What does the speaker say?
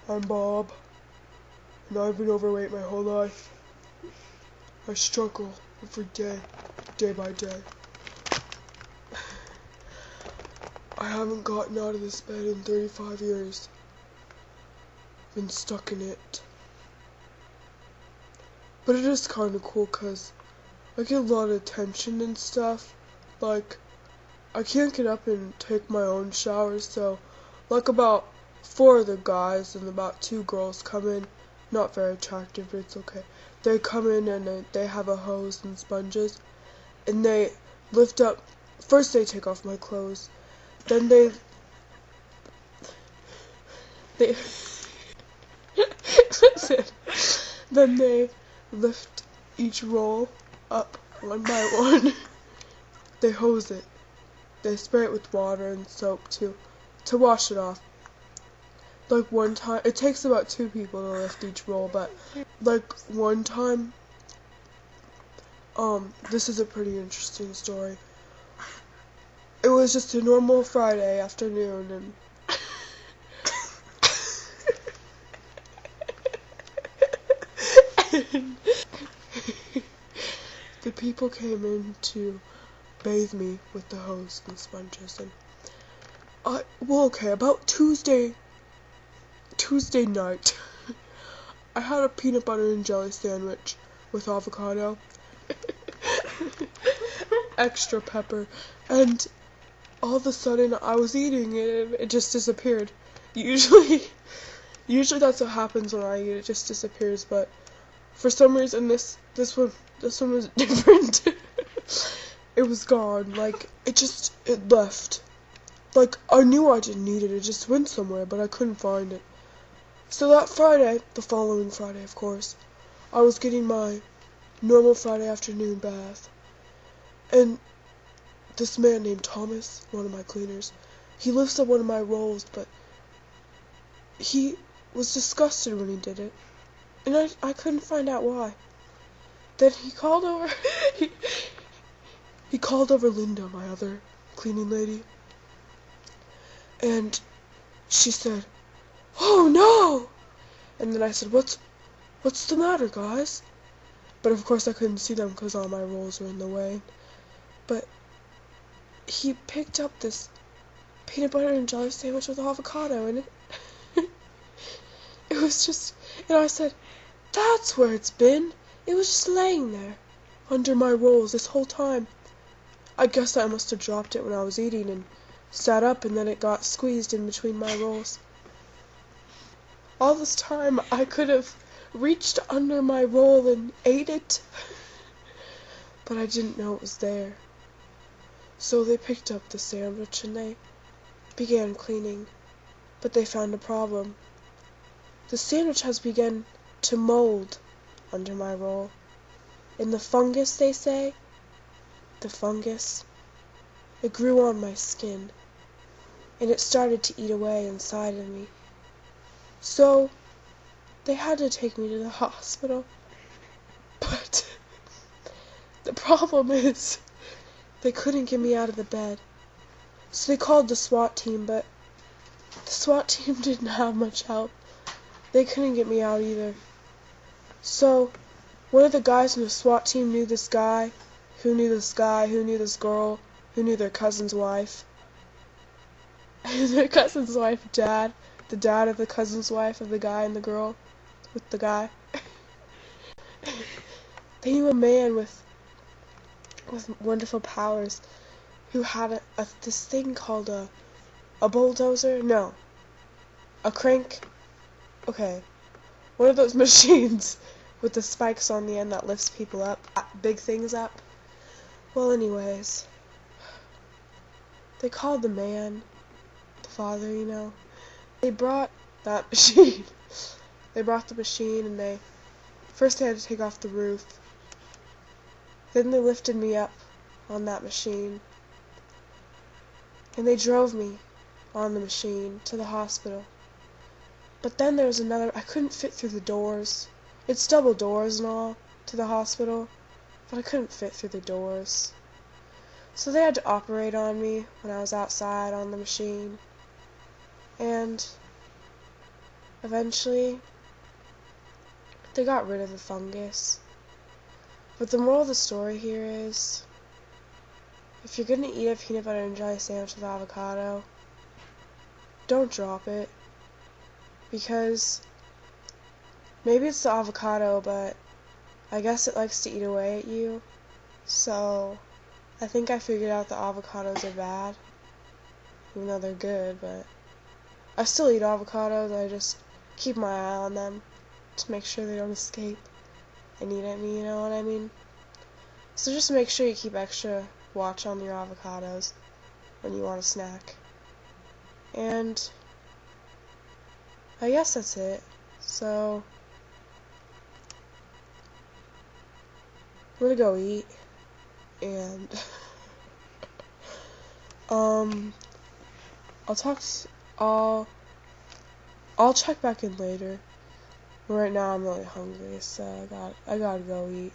I'm Bob, and I've been overweight my whole life. I struggle every day, day by day. I haven't gotten out of this bed in 35 years. Been stuck in it. But it is kind of cool because I get a lot of attention and stuff. Like, I can't get up and take my own shower, so like about 4 other guys and about 2 girls come in. Not very attractive, but it's okay. They come in and they have a hose and sponges, and they lift up. First they take off my clothes, then they listen. Then they lift each roll up one by one. They hose it. They spray it with water and soap to wash it off. Like one time, it takes about 2 people to lift each roll, but like one time, this is a pretty interesting story. It was just a normal Friday afternoon, and the people came in to bathe me with the hose and sponges, and about Tuesday night, I had a peanut butter and jelly sandwich with avocado, extra pepper, and all of a sudden I was eating it and it just disappeared. Usually that's what happens when I eat, it just disappears, but for some reason this one was different. It was gone, like, it left. Like, I knew I didn't need it, it just went somewhere, but I couldn't find it. So that Friday, the following Friday, of course, I was getting my normal Friday afternoon bath, and this man named Thomas, one of my cleaners, he lifts up one of my rolls, but he was disgusted when he did it, and I couldn't find out why. Then he called over, he called over Linda, my other cleaning lady, and she said, "Oh no!" And then I said, What's the matter, guys?" But of course I couldn't see them because all my rolls were in the way. But he picked up this peanut butter and jelly sandwich with avocado in it. It was just, and I said, "That's where it's been. It was just laying there, under my rolls this whole time. I guess I must have dropped it when I was eating and sat up, and then it got squeezed in between my rolls. All this time I could have reached under my roll and ate it, but I didn't know it was there." So they picked up the sandwich and they began cleaning, but they found a problem. The sandwich has begun to mold under my roll, and the fungus, they say, the fungus, it grew on my skin, and it started to eat away inside of me. So they had to take me to the hospital, but the problem is they couldn't get me out of the bed. So they called the SWAT team, but the SWAT team didn't have much help. They couldn't get me out either. So one of the guys in the SWAT team knew this guy, who knew this guy, who knew this girl, who knew their cousin's wife. And their cousin's wife, dad, the dad of the cousin's wife of the guy and the girl with the guy. They knew a man with wonderful powers who had this thing called a bulldozer? No. A crank? Okay. One of those machines with the spikes on the end that lifts people up, big things up. Well, anyways, they called the man, the father, you know. They brought that machine. They brought the machine, and first they had to take off the roof. Then they lifted me up on that machine, and they drove me on the machine to the hospital. But then there was I couldn't fit through the doors. It's double doors and all to the hospital, but I couldn't fit through the doors. So they had to operate on me when I was outside on the machine. And eventually, they got rid of the fungus. But the moral of the story here is, if you're gonna eat a peanut butter and jelly sandwich with avocado, don't drop it. Because maybe it's the avocado, but I guess it likes to eat away at you. So I think I figured out the avocados are bad, even though they're good, but I still eat avocados. I just keep my eye on them to make sure they don't escape and eat at me, you know what I mean? So just make sure you keep extra watch on your avocados when you want a snack. And I guess that's it. So I'm gonna go eat, and I'll talk to, I'll check back in later. Right now I'm really hungry, so I gotta go eat.